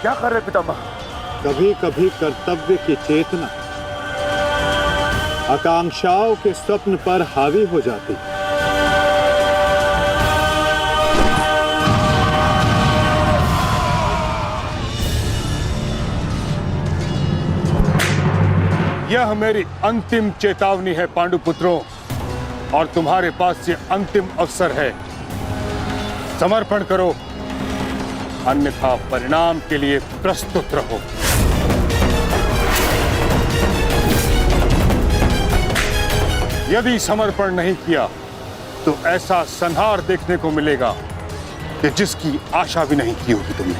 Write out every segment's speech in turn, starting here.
क्या कर रहे पितामह? कभी कभी कर्तव्य की चेतना आकांक्षाओं के स्वप्न पर हावी हो जाती। यह मेरी अंतिम चेतावनी है पांडुपुत्रों, और तुम्हारे पास ये अंतिम अवसर है। समर्पण करो, अन्यथा परिणाम के लिए प्रस्तुत रहो। यदि समर्पण नहीं किया तो ऐसा संहार देखने को मिलेगा कि जिसकी आशा भी नहीं की होगी तुमने।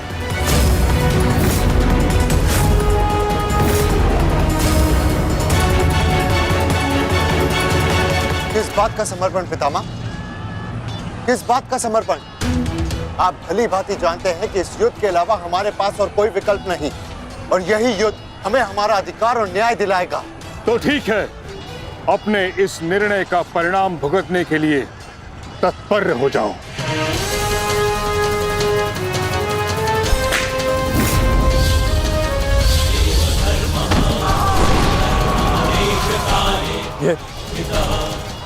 किस बात का समर्पण पितामह? किस बात का समर्पण? आप भली भांति जानते हैं कि इस युद्ध के अलावा हमारे पास और कोई विकल्प नहीं, और यही युद्ध हमें हमारा अधिकार और न्याय दिलाएगा। तो ठीक है, अपने इस निर्णय का परिणाम भुगतने के लिए तत्पर हो जाओ।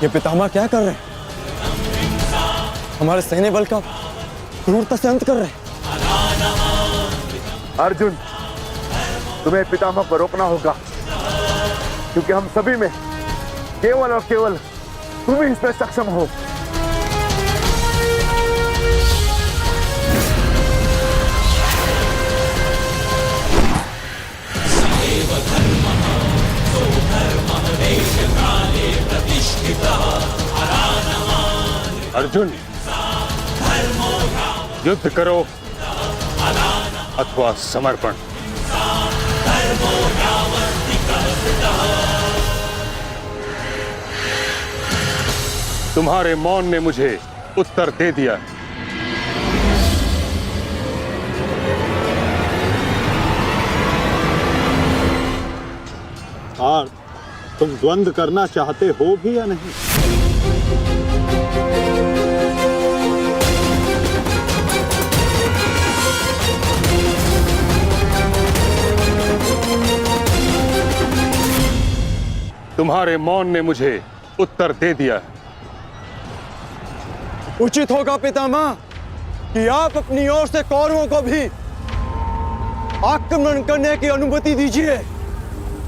ये पितामह क्या कर रहे हैं? हमारे सैन्य बल का क्रूरता से अंत कर रहे हैं। अर्जुन, तुम्हें पितामह को रोकना होगा, क्योंकि हम सभी में केवल और केवल तुम ही इसमें सक्षम हो। अर्जुन, युद्ध करो अथवा समर्पण। तुम्हारे मौन ने मुझे उत्तर दे दिया। और तुम द्वंद्व करना चाहते हो भी या नहीं? तुम्हारे मौन ने मुझे उत्तर दे दिया। उचित होगा पितामह कि आप अपनी ओर से कौरवों को भी आक्रमण करने की अनुमति दीजिए,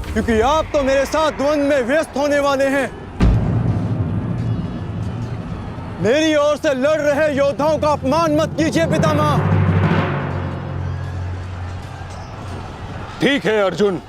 क्योंकि आप तो मेरे साथ द्वंद्व में व्यस्त होने वाले हैं। मेरी ओर से लड़ रहे योद्धाओं का अपमान मत कीजिए पितामह। ठीक है अर्जुन,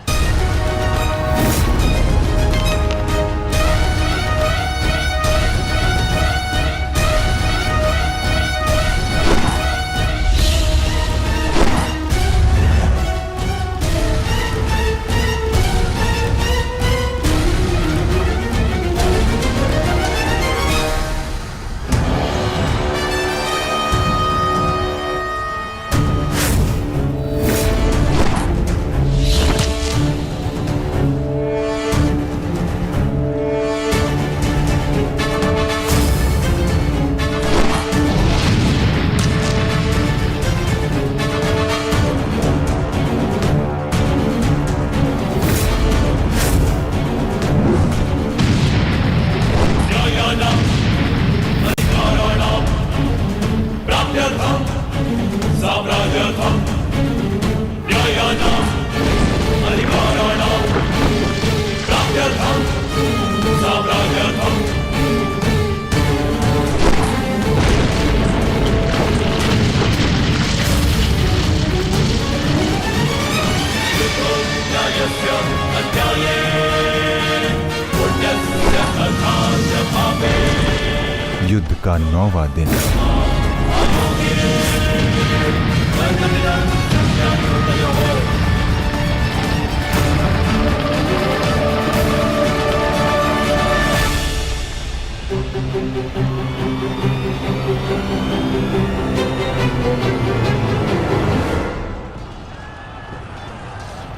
युद्ध का 9वां दिन।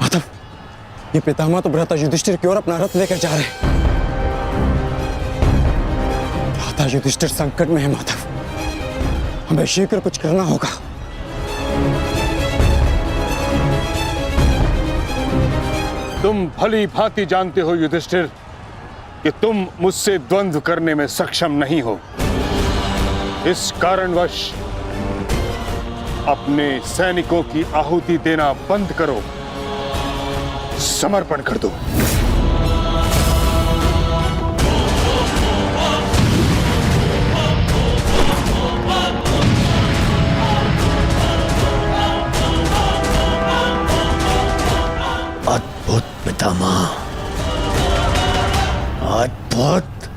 माधव, ये पितामह तो भ्राता युधिष्ठिर की ओर अपना रथ लेकर जा रहे हैं। भ्राता युधिष्ठिर संकट में है माधव, हमें शीघ्र कुछ करना होगा। तुम भली भांति जानते हो युधिष्ठिर कि तुम मुझसे द्वंद्व करने में सक्षम नहीं हो। इस कारणवश अपने सैनिकों की आहुति देना बंद करो, समर्पण कर दो। अद्भुत पितामह, अद्भुत।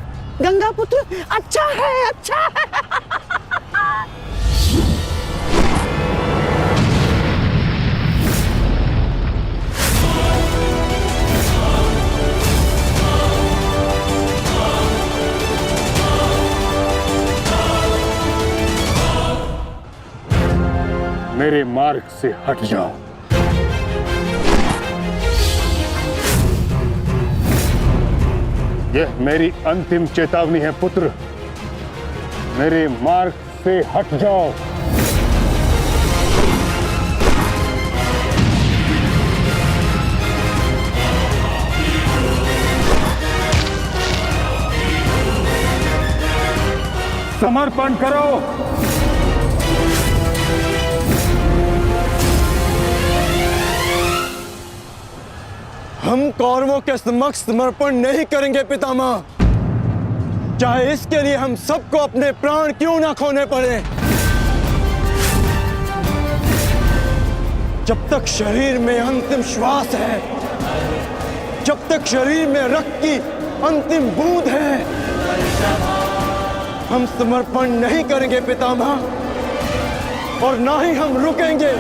गंगा पुत्र अच्छा है, अच्छा है। मेरे मार्ग से हट जाओ। यह मेरी अंतिम चेतावनी है पुत्र, मेरे मार्ग से हट जाओ। समर्पण करो। हम कौरवों के समक्ष समर्पण नहीं करेंगे पितामह, चाहे इसके लिए हम सबको अपने प्राण क्यों ना खोने पड़े। जब तक शरीर में अंतिम श्वास है, जब तक शरीर में रक्त की अंतिम बूंद है, हम समर्पण नहीं करेंगे पितामह, और ना ही हम रुकेंगे।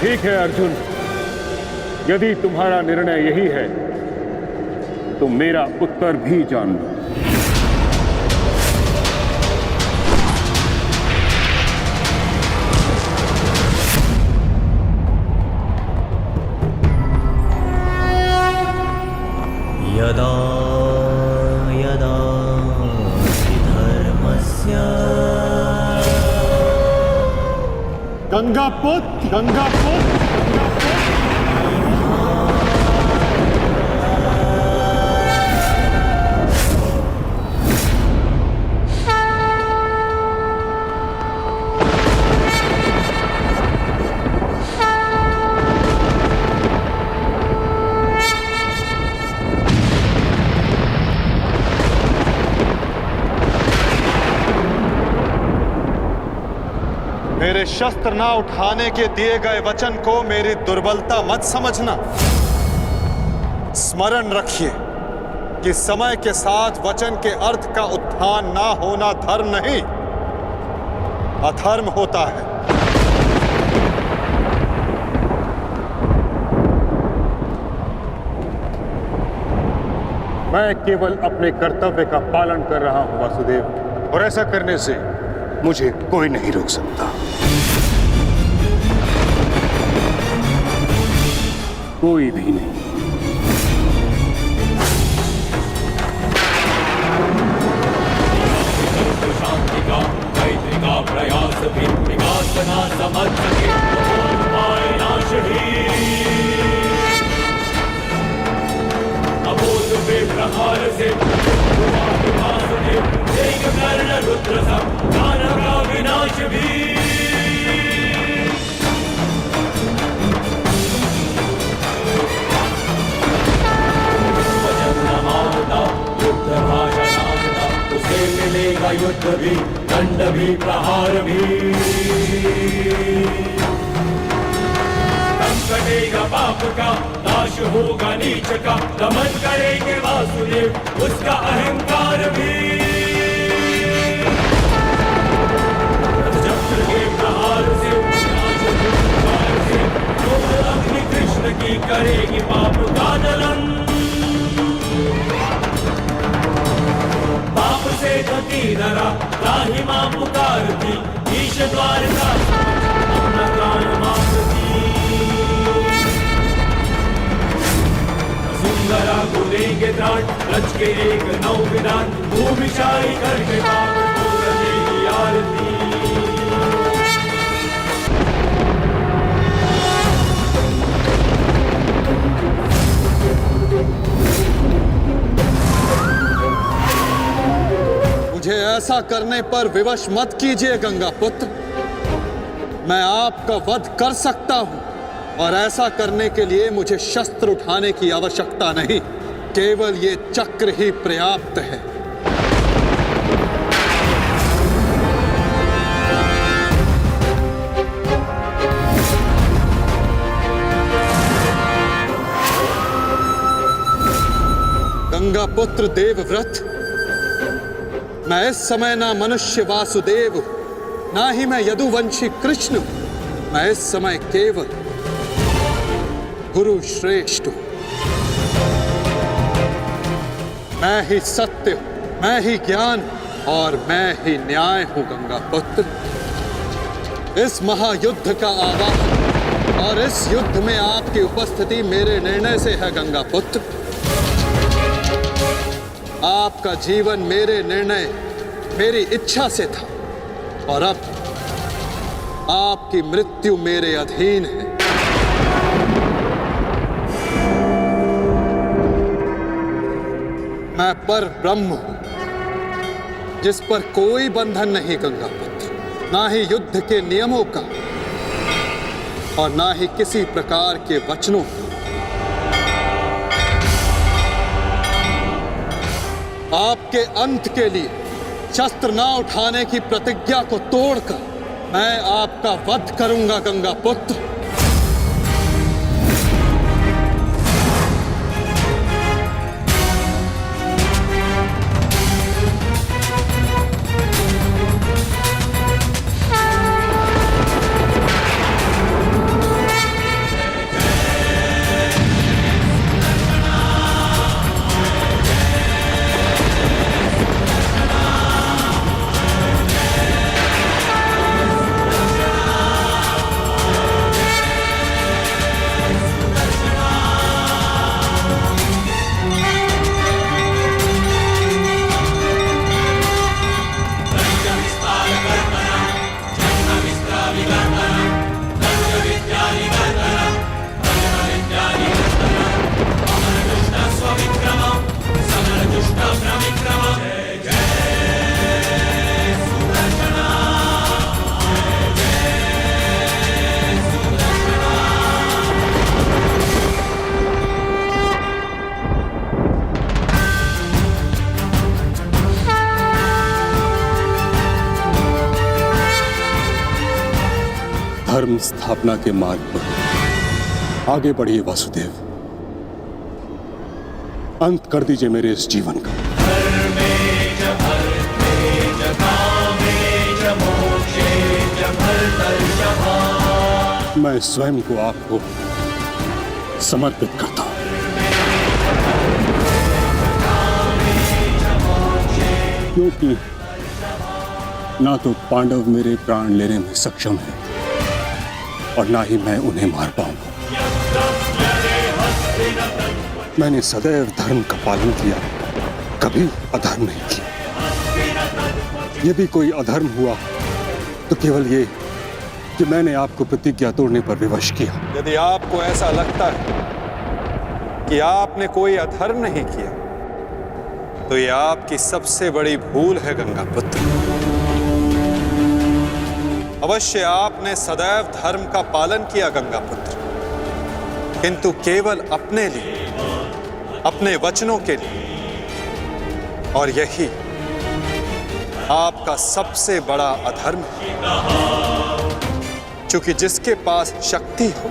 ठीक है अर्जुन, यदि तुम्हारा निर्णय यही है तो मेरा उत्तर भी जान लो। यदा यदा धर्मस्य गंगापुत्र, गंगापुत्र। मेरे शस्त्र ना उठाने के दिए गए वचन को मेरी दुर्बलता मत समझना। स्मरण रखिए कि समय के साथ वचन के अर्थ का उत्थान ना होना धर्म नहीं, अधर्म होता है। मैं केवल अपने कर्तव्य का पालन कर रहा हूं वासुदेव, और ऐसा करने से मुझे कोई नहीं रोक सकता। कोई भी नहीं। शांति का मैत्री का प्रयास भी विकास ना समझ सके पाए नाश ही। अबोध पे प्रहार से कर्ण रुद्र सा दानव का विनाश भी। वचन न मानता, युद्ध भाषा जानता, उसे मिलेगा युद्ध भी, दंड भी, प्रहार भी। दम कटेगा पाप का, नाश होगा नीच का, दमन करेंगे वासुदेव उसका अहंकार भी। अग्नि कृष्ण की करेगी पाप का दलन। पाप से गति धरा राही मां पुकारती, ईश द्वार का अपना प्राण मांगती। सुंदरा को देंगे त्राण, रच के एक नौ विधान, भूमिशाई करके पाप को रचेगी आरती। ऐसा करने पर विवश मत कीजिए गंगा पुत्र। मैं आपका वध कर सकता हूं और ऐसा करने के लिए मुझे शस्त्र उठाने की आवश्यकता नहीं, केवल ये चक्र ही पर्याप्त है। गंगा पुत्र देवव्रत, मैं इस समय ना मनुष्य वासुदेव हूं, ना ही मैं यदुवंशी कृष्ण हूं। मैं इस समय केवल गुरु श्रेष्ठ हूं। मैं ही सत्य हूं, मैं ही ज्ञान और मैं ही न्याय हूं गंगा पुत्र। इस महायुद्ध का आवाहन और इस युद्ध में आपकी उपस्थिति मेरे निर्णय से है गंगा पुत्र। आपका जीवन मेरे निर्णय, मेरी इच्छा से था और अब आपकी मृत्यु मेरे अधीन है। मैं पर ब्रह्म हूं, जिस पर कोई बंधन नहीं गंगा पुत्र, ना ही युद्ध के नियमों का और ना ही किसी प्रकार के वचनों का। आपके अंत के लिए शस्त्र ना उठाने की प्रतिज्ञा को तोड़कर मैं आपका वध करूंगा गंगा पुत्र। धर्म स्थापना के मार्ग पर आगे बढ़िए वासुदेव। अंत कर दीजिए मेरे इस जीवन का। मैं स्वयं को आपको समर्पित करता हूं। क्योंकि ना तो पांडव मेरे प्राण लेने में सक्षम है और ना ही मैं उन्हें मार पाऊंगा। मैंने सदैव धर्म का पालन किया, कभी अधर्म नहीं किया। यदि कोई अधर्म हुआ तो केवल ये कि मैंने आपको प्रतिज्ञा तोड़ने पर विवश किया। यदि आपको ऐसा लगता है कि आपने कोई अधर्म नहीं किया तो यह आपकी सबसे बड़ी भूल है गंगा पुत्र। अवश्य आपने सदैव धर्म का पालन किया गंगा पुत्र, किंतु केवल अपने लिए, अपने वचनों के लिए, और यही आपका सबसे बड़ा अधर्म है। क्योंकि जिसके पास शक्ति हो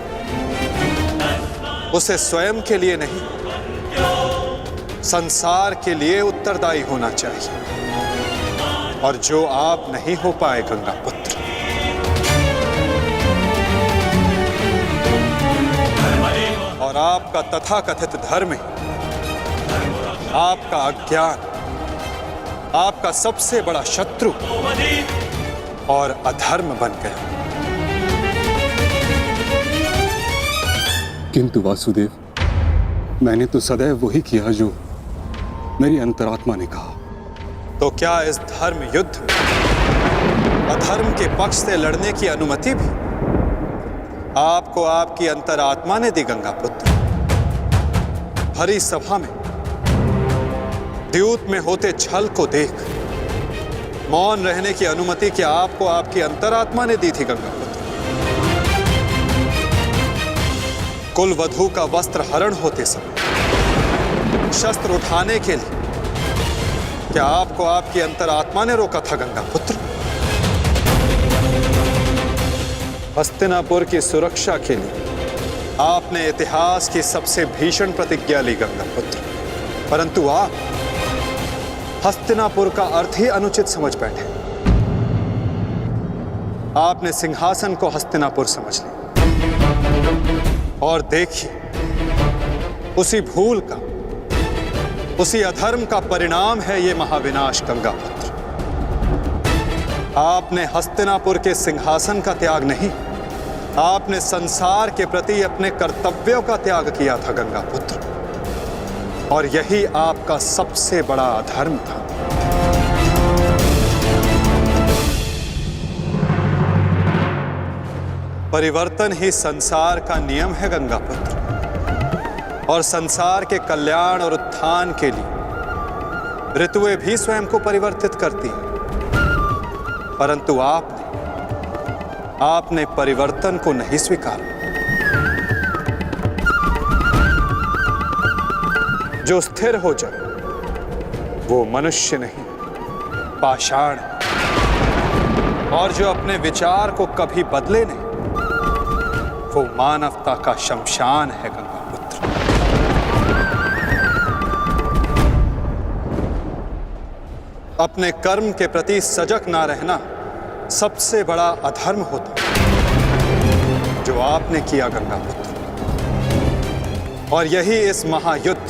उसे स्वयं के लिए नहीं, संसार के लिए उत्तरदायी होना चाहिए, और जो आप नहीं हो पाए गंगा पुत्र। और आपका तथाकथित धर्म ही आपका अज्ञान, आपका सबसे बड़ा शत्रु और अधर्म बन गया। किंतु वासुदेव, मैंने तो सदैव वही किया जो मेरी अंतरात्मा ने कहा। तो क्या इस धर्म युद्ध में अधर्म के पक्ष से लड़ने की अनुमति भी आपको आपकी अंतरात्मा ने दी गंगा पुत्र? भरी सभा में द्यूत में होते छल को देख मौन रहने की अनुमति क्या आपको आपकी अंतरात्मा ने दी थी गंगा पुत्र? कुल वधू का वस्त्र हरण होते समय शस्त्र उठाने के लिए क्या आपको आपकी अंतरात्मा ने रोका था गंगा पुत्र? हस्तिनापुर की सुरक्षा के लिए आपने इतिहास की सबसे भीषण प्रतिज्ञा ली गंगा पुत्र, परंतु आप हस्तिनापुर का अर्थ ही अनुचित समझ बैठे। आपने सिंहासन को हस्तिनापुर समझ लिया और देखिए उसी भूल का, उसी अधर्म का परिणाम है ये महाविनाश गंगा पुत्र। आपने हस्तिनापुर के सिंहासन का त्याग नहीं, आपने संसार के प्रति अपने कर्तव्यों का त्याग किया था गंगा पुत्र, और यही आपका सबसे बड़ा अधर्म था। परिवर्तन ही संसार का नियम है गंगा पुत्र, और संसार के कल्याण और उत्थान के लिए ऋतुएं भी स्वयं को परिवर्तित करती हैं, परंतु आपने परिवर्तन को नहीं स्वीकारा। जो स्थिर हो जाए वो मनुष्य नहीं, पाषाण है, और जो अपने विचार को कभी बदले नहीं वो मानवता का शमशान है गंगा पुत्र। अपने कर्म के प्रति सजग ना रहना सबसे बड़ा अधर्म होता है जो आपने किया गंगा पुत्र, और यही इस महायुद्ध,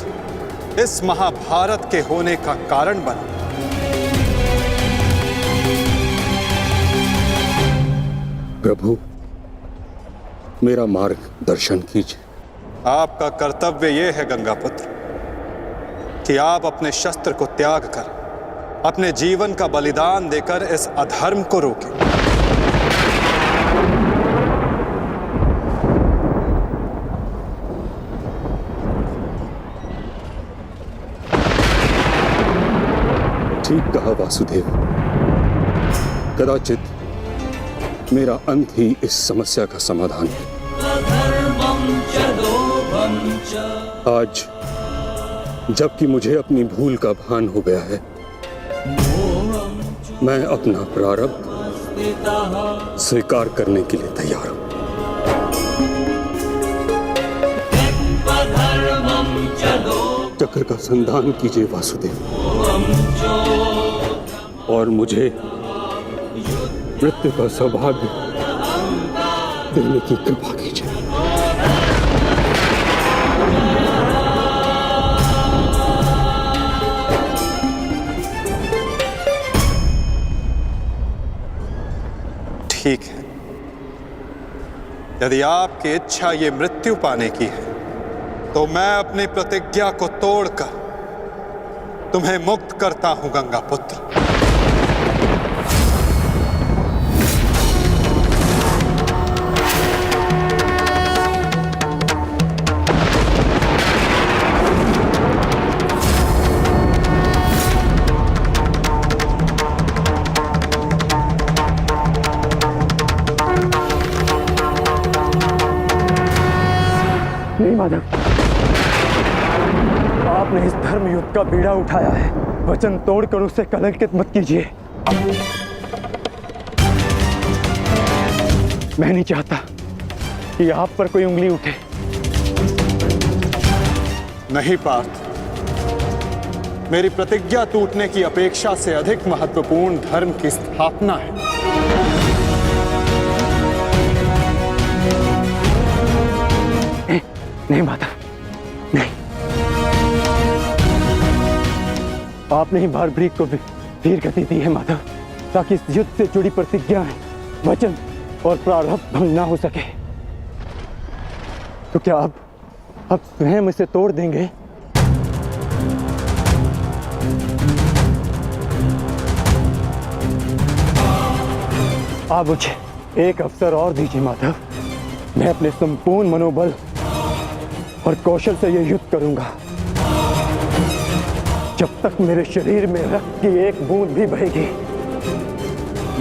इस महाभारत के होने का कारण बना। प्रभु, मेरा मार्गदर्शन कीजिए। आपका कर्तव्य यह है गंगा पुत्र कि आप अपने शस्त्र को त्याग कर अपने जीवन का बलिदान देकर इस अधर्म को रोकें। ठीक कहा वासुदेव, कदाचित मेरा अंत ही इस समस्या का समाधान है। आज जबकि मुझे अपनी भूल का भान हो गया है, मैं अपना प्रारब्ध स्वीकार करने के लिए तैयार हूं। चक्र का संधान कीजिए वासुदेव, और मुझे मृत्यु का सौभाग्य देने की कृपा कीजिए। ठीक है, यदि आपकी इच्छा ये मृत्यु पाने की है तो मैं अपनी प्रतिज्ञा को तोड़कर तुम्हें मुक्त करता हूं गंगा पुत्र। नहीं माधव, आपने इस धर्म युद्ध का बीड़ा उठाया है, वचन तोड़कर उसे कलंकित मत कीजिए। मैं नहीं चाहता कि आप पर कोई उंगली उठे। नहीं पार्थ, मेरी प्रतिज्ञा टूटने की अपेक्षा से अधिक महत्वपूर्ण धर्म की स्थापना है। नहीं माता, नहीं। आपने ही भारभृग को वीर गति दी है माता, ताकि इस युद्ध से जुड़ी प्रतिज्ञाएं, वचन और प्रारब्ध भंग ना हो सके। तो क्या आप स्वयं इसे तोड़ देंगे? आप मुझे एक अवसर और दीजिए माधव, मैं अपने संपूर्ण मनोबल और कौशल से यह युद्ध करूंगा। जब तक मेरे शरीर में रक्त की एक बूंद भी बहेगी,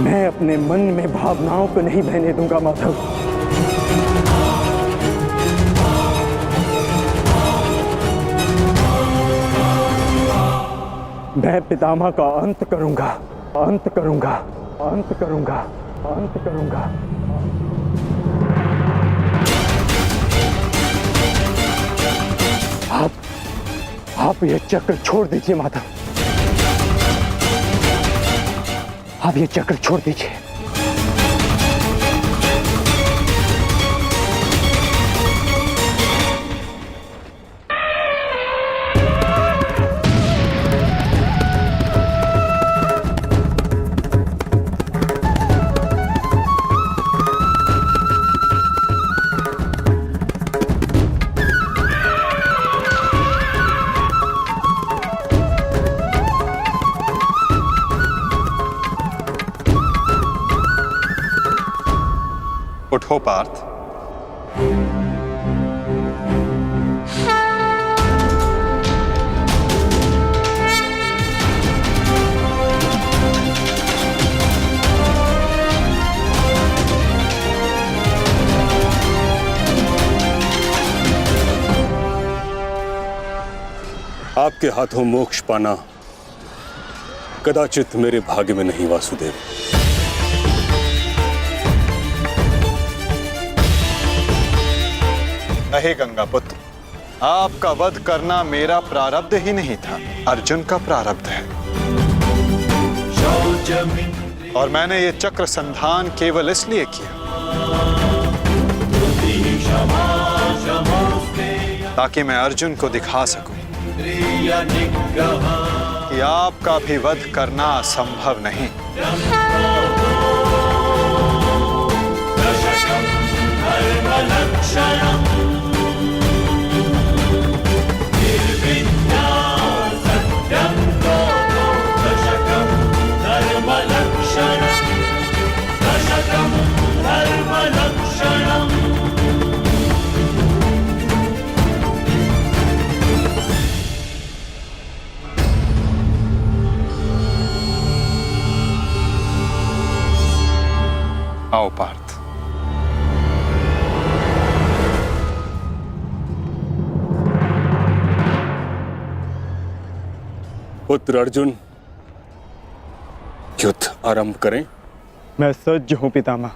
मैं अपने मन में भावनाओं को नहीं बहने दूंगा माधव। मैं पितामह का अंत करूंगा, अंत करूंगा, अंत करूंगा, अंत करूंगा। आप ये चक्र छोड़ दीजिए माधव, आप ये चक्र छोड़ दीजिए। उठो पार्थ। आपके हाथों मोक्ष पाना कदाचित मेरे भाग्य में नहीं वासुदेव। नहीं गंगा पुत्र, आपका वध करना मेरा प्रारब्ध ही नहीं था, अर्जुन का प्रारब्ध है। और मैंने ये चक्र संधान केवल इसलिए किया ताकि मैं अर्जुन को दिखा सकूं कि आपका भी वध करना असंभव नहीं। आओ पार्थ। पुत्र अर्जुन, युद्ध आरंभ करें। मैं सज्ज हूं पितामह।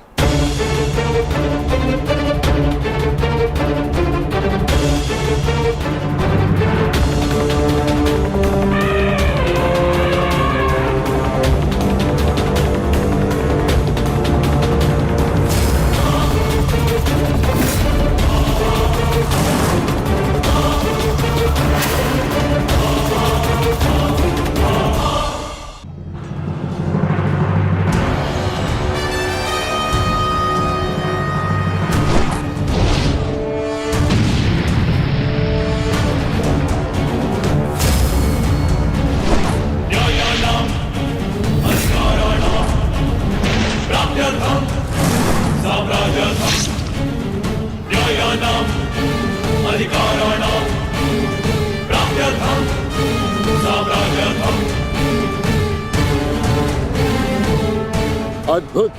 अद्भुत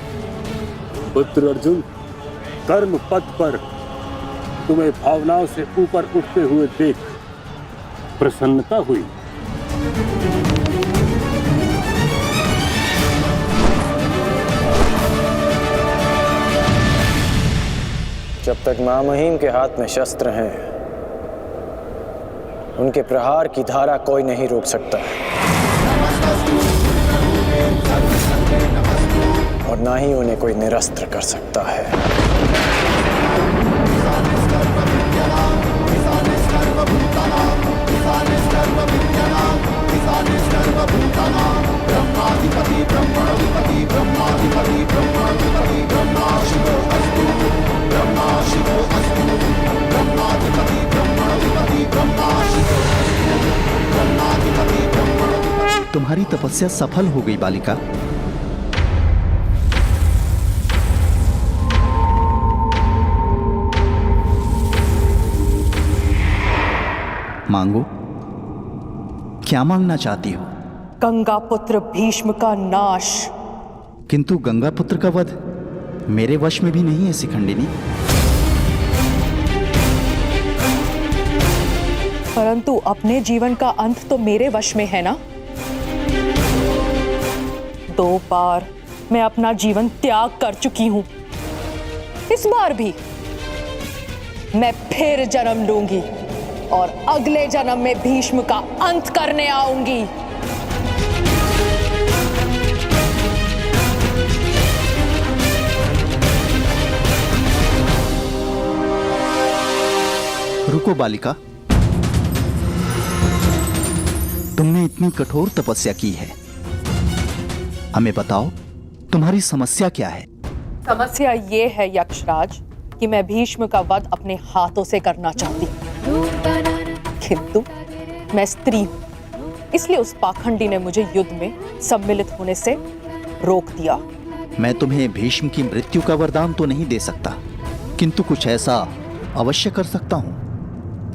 पुत्र अर्जुन, कर्म पथ पर तुम्हें भावनाओं से ऊपर उठते हुए देख प्रसन्नता हुई। जब तक महामहिम के हाथ में शस्त्र हैं, उनके प्रहार की धारा कोई नहीं रोक सकता और ना ही उन्हें कोई निरस्त्र कर सकता है। तुम्हारी तपस्या सफल हो गई बालिका। मांगो, क्या मांगना चाहती हो? गंगा पुत्र भीष्म का नाश। किंतु गंगा पुत्र का वध मेरे वश में भी नहीं है शिखंडिनी। परंतु अपने जीवन का अंत तो मेरे वश में है ना। 2 बार मैं अपना जीवन त्याग कर चुकी हूं। इस बार भी मैं फिर जन्म लूंगी और अगले जन्म में भीष्म का अंत करने आऊंगी। रुको बालिका, तुमने इतनी कठोर तपस्या की है, हमें बताओ तुम्हारी समस्या क्या है? समस्या ये है यक्षराज कि मैं भीष्म का वध अपने हाथों से करना चाहती हूँ, किंतु मैं स्त्री हूं, इसलिए उस पाखंडी ने मुझे युद्ध में सम्मिलित होने से रोक दिया। मैं तुम्हें भीष्म की मृत्यु का वरदान तो नहीं दे सकता, किंतु कुछ ऐसा अवश्य कर सकता हूं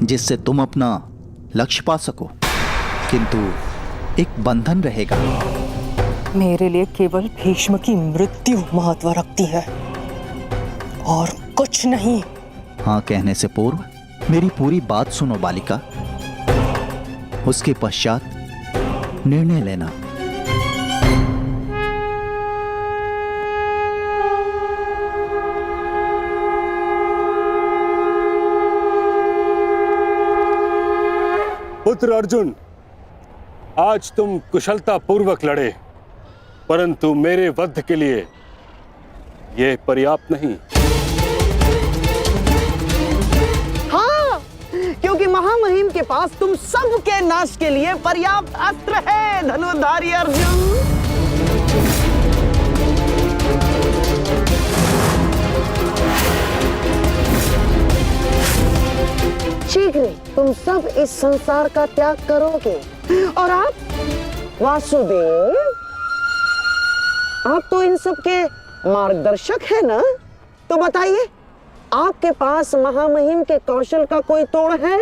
जिससे तुम अपना लक्ष्य पा सको, किंतु एक बंधन रहेगा। मेरे लिए केवल भीष्म की मृत्यु महत्व रखती है और कुछ नहीं। हाँ कहने से पूर्व मेरी पूरी बात सुनो बालिका, उसके पश्चात निर्णय लेना। पुत्र अर्जुन, आज तुम कुशलता पूर्वक लड़े, परंतु मेरे वध के लिए यह पर्याप्त नहीं। हाँ, क्योंकि महामहिम के पास तुम सबके नाश के लिए पर्याप्त अस्त्र है धनुर्धारी अर्जुन। शीघ्र तुम सब इस संसार का त्याग करोगे और आप वासुदेव, आप तो इन सब के मार्गदर्शक है ना, तो बताइए आपके पास महामहिम के कौशल का कोई तोड़ है?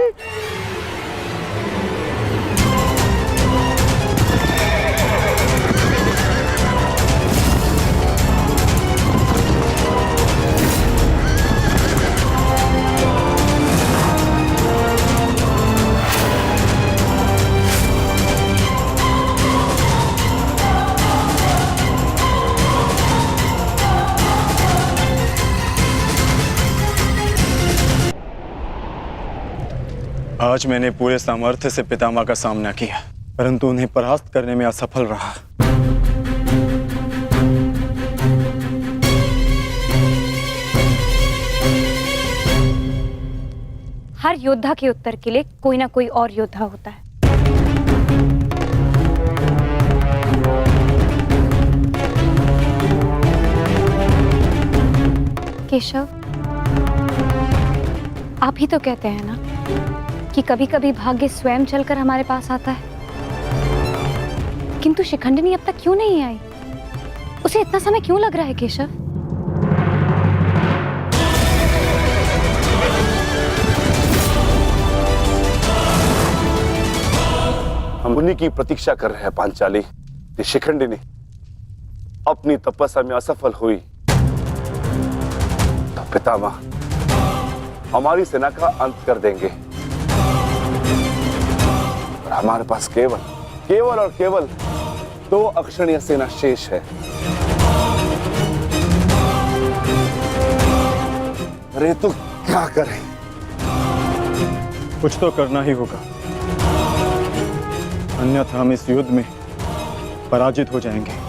आज मैंने पूरे सामर्थ्य से पितामह का सामना किया, परंतु उन्हें परास्त करने में असफल रहा। हर योद्धा के उत्तर के लिए कोई ना कोई और योद्धा होता है। केशव, आप ही तो कहते हैं ना कि कभी कभी भाग्य स्वयं चलकर हमारे पास आता है, किंतु शिखंडिनी अब तक क्यों नहीं आई? उसे इतना समय क्यों लग रहा है केशव? हम उन्हीं की प्रतीक्षा कर रहे हैं पांचाली। कि शिखंडिनी अपनी तपस्या में असफल हुई तो पितामह हमारी सेना का अंत कर देंगे और हमारे पास केवल और केवल 2 अक्षणीय सेना शेष है। अरे तो क्या करें? कुछ तो करना ही होगा, अन्यथा हम इस युद्ध में पराजित हो जाएंगे।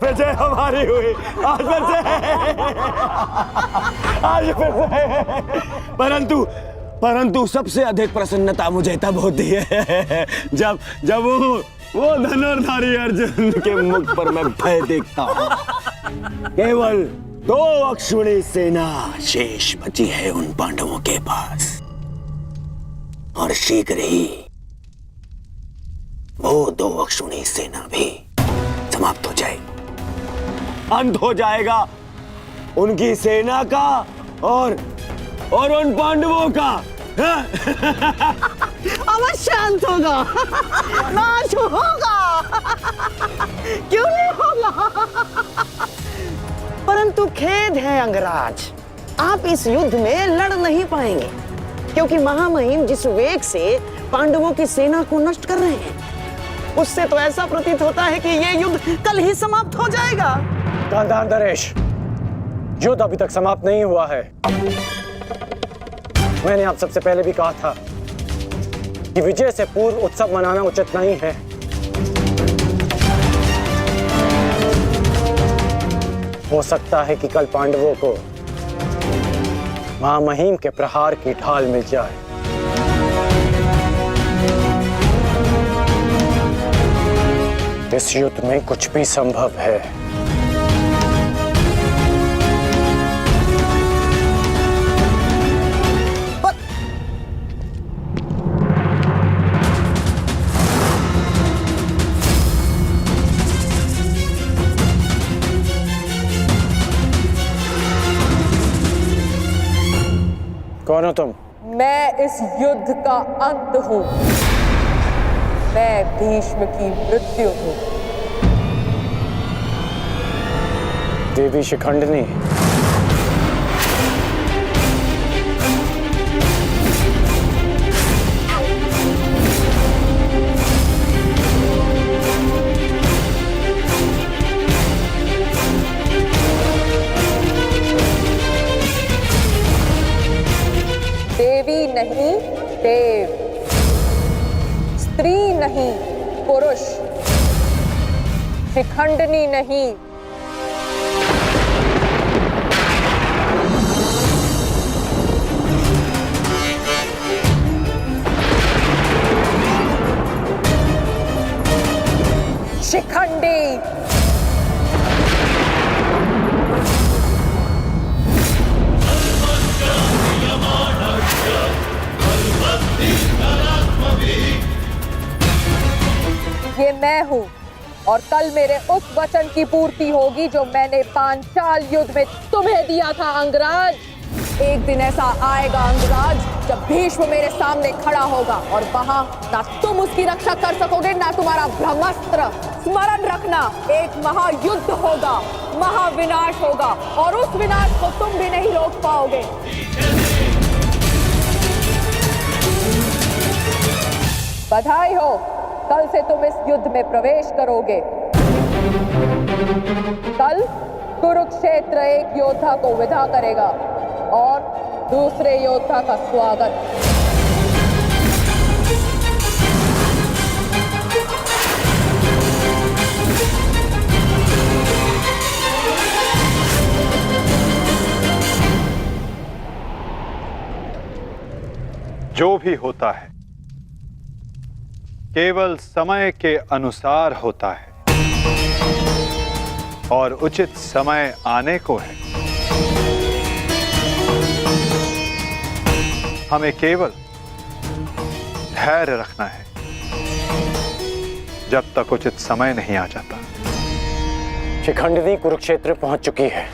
विजय हमारी हुई आज फिर से। परंतु सबसे अधिक प्रसन्नता मुझे तब होती है जब वो धनुर्धारी अर्जुन के मुख पर मैं भय देखता हूँ। केवल 2 अक्षुणी सेना शेष बची है उन पांडवों के पास और शीघ्र ही वो 2 अक्षुणी सेना भी समाप्त हो जाए। अंत हो जाएगा, उनकी सेना का और उन पांडवों का। अवश्य अंत होगा, नाश होगा, क्यों नहीं होगा? परंतु खेद है अंगराज, आप इस युद्ध में लड़ नहीं पाएंगे, क्योंकि महामहिम जिस वेग से पांडवों की सेना को नष्ट कर रहे हैं, उससे तो ऐसा प्रतीत होता है कि ये युद्ध कल ही समाप्त हो जाएगा। गांधार नरेश, युद्ध अभी तक समाप्त नहीं हुआ है। मैंने आप सबसे पहले भी कहा था कि विजय से पूर्व उत्सव मनाना उचित नहीं है। हो सकता है कि कल पांडवों को महामहिम के प्रहार की ढाल मिल जाए। इस युद्ध में कुछ भी संभव है। कौन हो तुम? मैं इस युद्ध का अंत हूं। मैं भीष्म की मृत्यु हूं। देवी शिखंडिनी, देवी नहीं देव, स्त्री नहीं पुरुष, शिखंडिनी नहीं। शिखंडी। ये मैं हूं और कल मेरे उस वचन की पूर्ति होगी जो मैंने पांचाल युद्ध में तुम्हें दिया था अंगराज। एक दिन ऐसा आएगा अंगराज जब भीष्म मेरे सामने खड़ा होगा और वहां ना तुम उसकी रक्षा कर सकोगे ना तुम्हारा ब्रह्मास्त्र। स्मरण रखना, एक महायुद्ध होगा, महाविनाश होगा और उस विनाश को तुम भी नहीं रोक पाओगे। बधाई हो, कल से तुम इस युद्ध में प्रवेश करोगे। कल कुरुक्षेत्र एक योद्धा को विदा करेगा और दूसरे योद्धा का स्वागत। जो भी होता है केवल समय के अनुसार होता है और उचित समय आने को है। हमें केवल धैर्य रखना है जब तक उचित समय नहीं आ जाता। शिखंडिनी कुरुक्षेत्र पहुंच चुकी है।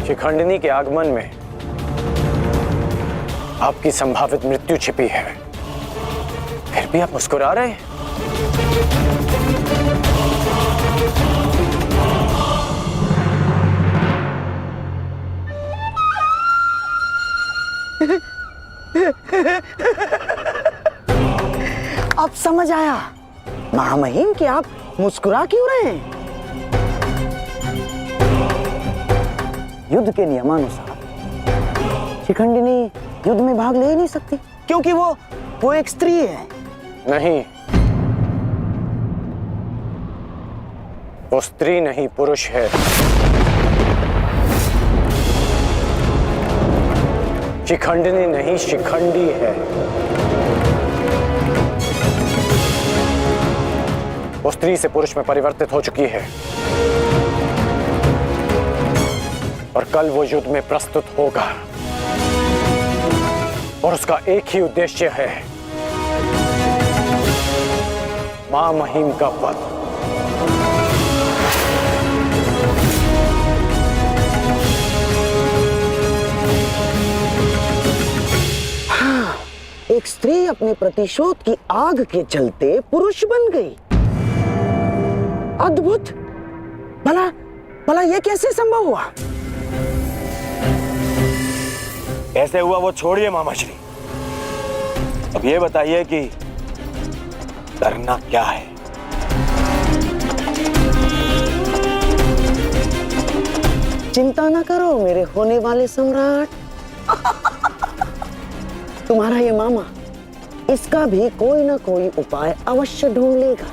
शिखंडिनी के आगमन में आपकी संभावित मृत्यु छिपी है, फिर भी आप मुस्कुरा रहे हैं। अब समझ आया महामहिम कि आप मुस्कुरा क्यों रहे हैं। युद्ध के नियमानुसार शिखंडिनी युद्ध में भाग ले ही नहीं सकती, क्योंकि वो एक स्त्री है। नहीं, वो स्त्री नहीं पुरुष है। शिखंडिनी नहीं शिखंडी है। वो स्त्री से पुरुष में परिवर्तित हो चुकी है। और कल वो युद्ध में प्रस्तुत होगा और उसका एक ही उद्देश्य है, मां महिम का वध। एक स्त्री अपने प्रतिशोध की आग के चलते पुरुष बन गई। अद्भुत। भला भला ये कैसे संभव हुआ? कैसे हुआ वो छोड़िए मामाश्री, अब ये बताइए कि करना क्या है। चिंता ना करो मेरे होने वाले सम्राट। तुम्हारा ये मामा इसका भी कोई ना कोई उपाय अवश्य ढूंढ लेगा।